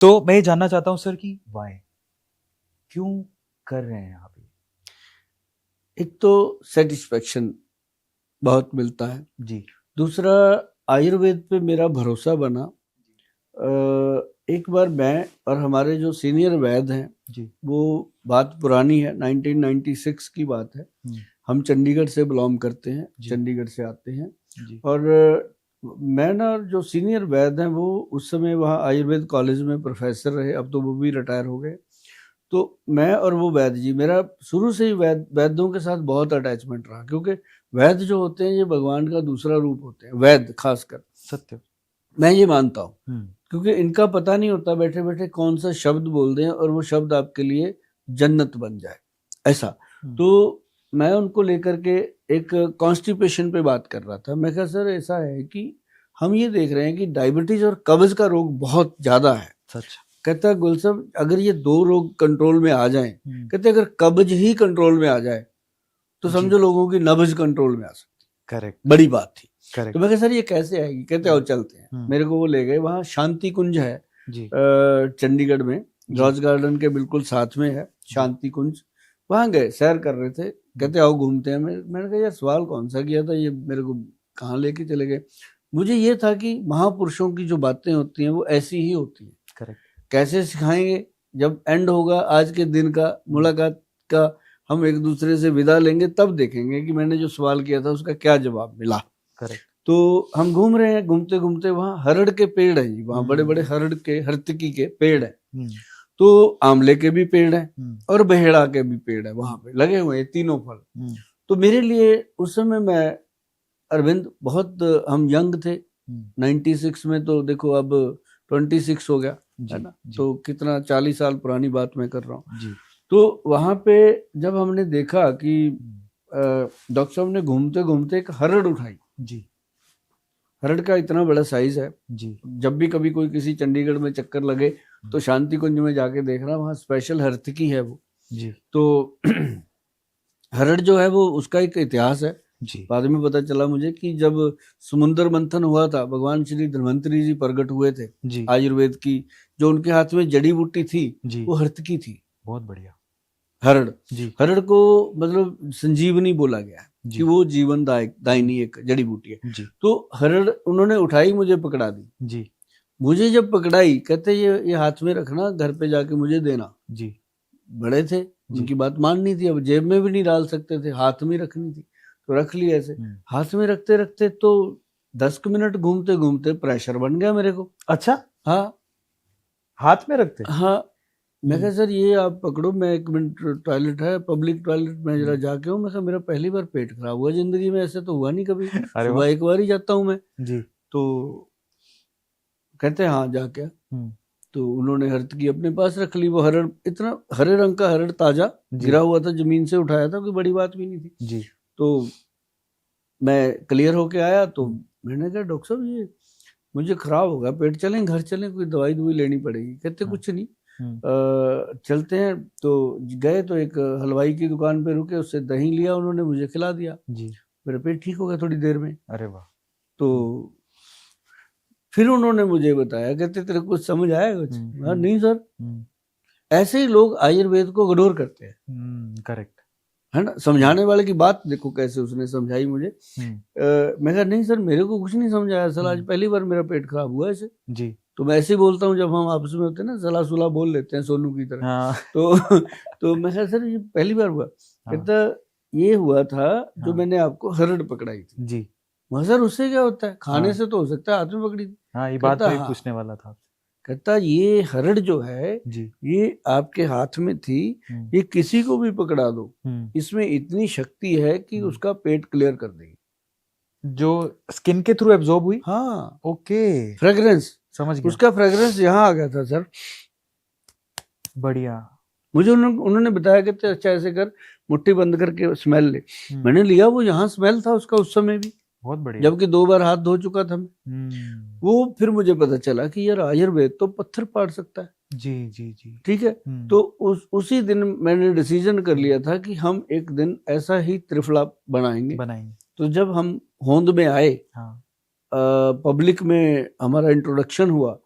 तो मैं ये जानना चाहता हूँ सर कि वाई, क्यों कर रहे हैं आप ये? एक तो सेटिस्फेक्शन बहुत मिलता है, जी दूसरा आयुर्वेद पे मेरा भरोसा बना। एक बार मैं और हमारे जो सीनियर वैद्य हैं, जी वो बात पुरानी है, 1996 की बात है। हम चंडीगढ़ से बिलोंग करते हैं, जी चंडीगढ़ से आते हैं। जी और मैं ना, जो सीनियर वैद्य हैं वो उस समय वहाँ आयुर्वेद कॉलेज में प्रोफेसर रहे, अब तो वो भी रिटायर हो गए। तो मैं और वो वैद्य जी, मेरा शुरू से ही वैद्यों के साथ बहुत अटैचमेंट रहा, क्योंकि वैद्य जो होते हैं ये भगवान का दूसरा रूप होते हैं, वैद्य खासकर, सत्य। मैं ये मानता हूँ। क्योंकि इनका पता नहीं होता बैठे बैठे कौन सा शब्द बोल दें और वो शब्द आपके लिए जन्नत बन जाए, ऐसा। तो मैं उनको लेकर के एक कॉन्स्टिपेशन पे बात कर रहा था। मैं कहा सर ऐसा है कि हम ये देख रहे हैं कि डायबिटीज और कब्ज का रोग बहुत ज्यादा है। सच। कहता गुल साहब, अगर ये दो रोग कंट्रोल में आ जाएं, कहते अगर कब्ज ही कंट्रोल में आ जाए तो समझो लोगों की नब्ज कंट्रोल में आ सकती। करेक्ट। बड़ी बात थी। करेक्ट। तो मैं कहा सर ये कैसे आएगी? कहते आओ चलते हैं। मेरे को वो ले गए, वहाँ शांति कुंज है जी चंडीगढ़ में, रॉज गार्डन के बिल्कुल साथ में है शांति कुंज। वहाँ गए, सैर कर रहे थे, कहते आओ घूमते हैं। मैंने कहा यार सवाल कौन सा किया था, ये मेरे को कहाँ लेके चले गए। मुझे ये था कि महापुरुषों की जो बातें होती हैं वो ऐसी ही होती हैं। करेक्ट। कैसे सिखाएंगे? जब एंड होगा आज के दिन का, मुलाकात का, हम एक दूसरे से विदा लेंगे, तब देखेंगे कि मैंने जो सवाल किया था उसका क्या जवाब मिला। करेक्ट। तो हम घूम रहे हैं, घूमते घूमते वहाँ हरड़ के पेड़ है जी, वहाँ बड़े बड़े हरड़ के, हर्तकी के पेड़ है। तो आंवले के भी पेड़ है और बहेड़ा के भी पेड़ है, वहां पे लगे हुए हैं तीनों फल। तो मेरे लिए उस समय, मैं अरविंद बहुत, हम यंग थे 96 में, तो देखो अब 26 हो गया है ना, तो कितना 40 साल पुरानी बात मैं कर रहा हूँ। तो वहां पे जब हमने देखा कि डॉक्टर साहब ने घूमते घूमते एक हरड़ उठाई जी, हरड़ का इतना बड़ा साइज है जी। जब भी कभी कोई किसी चंडीगढ़ में चक्कर लगे तो शांति कुंज में जाके देखना, वहाँ स्पेशल हर्तकी है वो जी। तो हरड़ जो है वो, उसका एक इतिहास है जी। बाद में पता चला मुझे कि जब समुद्र मंथन हुआ था, भगवान श्री धन्वंतरी जी प्रकट हुए थे जी। आयुर्वेद की जो उनके हाथ में जड़ी बूटी थी जी, वो हर्तकी थी। बहुत बढ़िया। हरड़ जी, हरड़ को मतलब संजीवनी बोला गया है कि वो जीवन दायिनी एक जड़ी बूटी है जी। तो हरड़ उन्होंने उठाई, मुझे पकड़ा दी जी। मुझे जब पकड़ाई, कहते ये हाथ में रखना, घर पे जाके मुझे देना जी। बड़े थे, उनकी बात माननी थी, अब जेब में भी नहीं डाल सकते थे, हाथ में रखनी थी, तो रख लिया ऐसे। हाथ में रखते रखते तो 10 मिनट घूमते घूमते प्रेशर बन गया मेरे को। अच्छा, हाँ, हाथ में रखते? हाँ। मैं कहा सर ये आप पकड़ो, मैं 1 मिनट, टॉयलेट है, पब्लिक टॉयलेट में जरा जाके हूँ। मैं कहा मेरा पहली बार पेट खराब हुआ जिंदगी में, ऐसे तो हुआ नहीं कभी। सुबह एक बार ही जाता हूँ मैं जी। तो कहते हैं हाँ जाके। तो उन्होंने हरतकी अपने पास रख ली। वो हरड़, इतना हरे रंग का हरड़, ताजा गिरा हुआ था, जमीन से उठाया था, कोई बड़ी बात भी नहीं थी जी। तो मैं क्लियर होके आया, तो मैंने कहा डॉक्टर साहब ये मुझे खराब हो गया पेट, चलें घर चलें, कोई दवाई लेनी पड़ेगी। कहते कुछ नहीं, चलते हैं। तो गए तो एक हलवाई की दुकान पे रुके, उससे दही लिया, उन्होंने मुझे खिला दिया जी। मेरा पेट ठीक हो गया थोड़ी देर में। अरे वाह। तो फिर उन्होंने मुझे बताया, कहते तेरे कुछ समझ आया कुछ? नहीं सर। ऐसे ही लोग आयुर्वेद को इग्नोर करते हैं। करेक्ट है ना। समझाने वाले की बात देखो कैसे उसने समझाई मुझे। मैं कहा नहीं सर मेरे को कुछ नहीं समझ आया, सर आज पहली बार मेरा पेट खराब हुआ ऐसे जी। तो मैं ऐसे ही बोलता हूँ, जब हम आपस में होते हैं ना, सलाह सुलह बोल लेते हैं सोनू की तरह। हाँ। तो मैं कहा सर ये पहली बार हुआ। कहता ये हुआ था जो मैंने आपको हरड़ पकड़ाई थी जी। मगर सर उससे क्या होता है, खाने से तो हो सकता है, हाथ में पकड़ी थी। हाँ, ये बात मैं पूछने वाला था। कहता ये हरड़ जो है जी, ये आपके हाथ में थी, ये किसी को भी पकड़ा दो, इसमें इतनी शक्ति है कि उसका पेट क्लियर कर देगी, जो स्किन के थ्रू एब्जॉर्ब हुई। हाँ ओके, फ्रेग्रेंस समझ गया, उसका फ्रेग्रेंस यहाँ आ गया था सर। बढ़िया। मुझे उन्होंने बताया कि अच्छा ऐसे कर, मुट्ठी बंद करके स्मेल ले। मैंने लिया, वो यहाँ स्मेल था उसका उस समय भी। बहुत बढ़िया। जबकि 2 बार हाथ धो चुका था मैं। वो फिर मुझे पता चला कि यार आयुर्वेद तो पत्थर पाड़ सकता है जी जी जी। ठीक है। तो उसी दिन मैंने डिसीजन कर लिया था कि हम एक दिन ऐसा ही त्रिफला बनाएंगे। तो जब हम होंद में आए, हाँ, पब्लिक में हमारा इंट्रोडक्शन हुआ,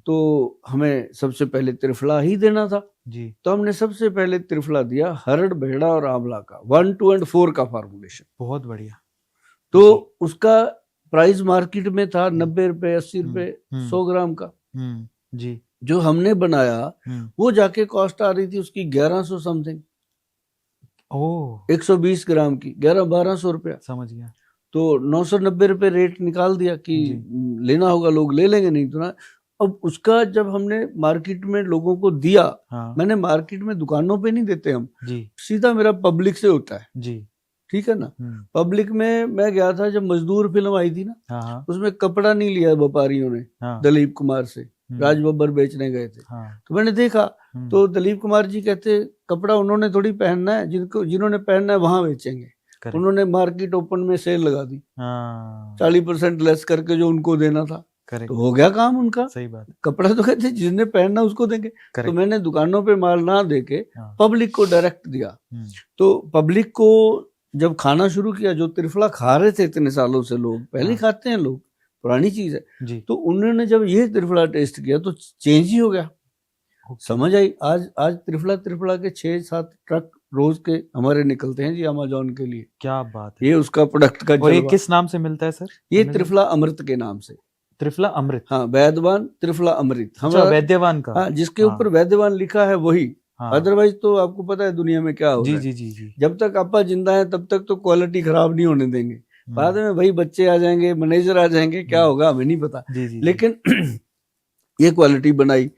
तो हमें सबसे पहले त्रिफला ही देना था जी। तो हमने सबसे पहले त्रिफला दिया हरड़ भेड़ा और आंवला का 1, 2 और 4 का फार्मूलेशन। बहुत बढ़िया। तो उसका प्राइस मार्केट में था 90 रुपए 80 रुपए 100 ग्राम का। जी। जो हमने बनाया वो जाके कॉस्ट आ रही थी उसकी 1100 समथिंग। ओह, 120 ग्राम की 1200 रुपया। समझ गया। तो 990 रुपए रेट निकाल दिया कि लेना होगा, लोग ले लेंगे, नहीं तो ना। अब उसका जब हमने मार्केट में लोगों को दिया, मैंने मार्केट में दुकानों पे नहीं देते हम जी, सीधा मेरा पब्लिक से होता है जी, ठीक है ना। पब्लिक में मैं गया था जब मजदूर फिल्म आई थी ना, उसमें कपड़ा नहीं लिया व्यापारियों ने दिलीप कुमार से, राज बब्बर बेचने गए थे। तो मैंने देखा तो दिलीप कुमार जी कहते कपड़ा उन्होंने थोड़ी पहनना है, जिन्होंने पहनना है वहां बेचेंगे। उन्होंने मार्केट ओपन में सेल लगा दी 40% लेस करके जो उनको देना था। तो हो गया काम उनका। सही बात। कपड़ा तो कहते जिसने पहनना उसको देंगे। तो मैंने दुकानों पे माल ना देके पब्लिक को डायरेक्ट दिया। तो पब्लिक को जब खाना शुरू किया, जो त्रिफला खा रहे थे इतने सालों से, लोग पहले खाते हैं, लोग पुरानी चीज है, तो उन्होंने जब ये त्रिफला टेस्ट किया तो चेंज ही हो गया। समझ आई। आज त्रिफला के 6-7 ट्रक रोज के हमारे निकलते हैं जी अमेज़न के लिए। क्या बात है। ये उसका प्रोडक्ट का। और ये किस नाम से मिलता है सर? ये त्रिफला अमृत के नाम से। त्रिफला अमृत? हाँ, वैद्यवान त्रिफला अमृत। अच्छा, वैद्यवान का। हाँ, जिसके ऊपर वैद्यवान लिखा है वही। अदरवाइज तो आपको पता है दुनिया में क्या हो रहा है। जी जी जी। जब तक आपा जिंदा है तब तक तो क्वालिटी खराब नहीं होने देंगे। बाद में भाई बच्चे आ जाएंगे, मैनेजर आ जाएंगे, क्या होगा हमें नहीं पता। लेकिन ये क्वालिटी बनाई।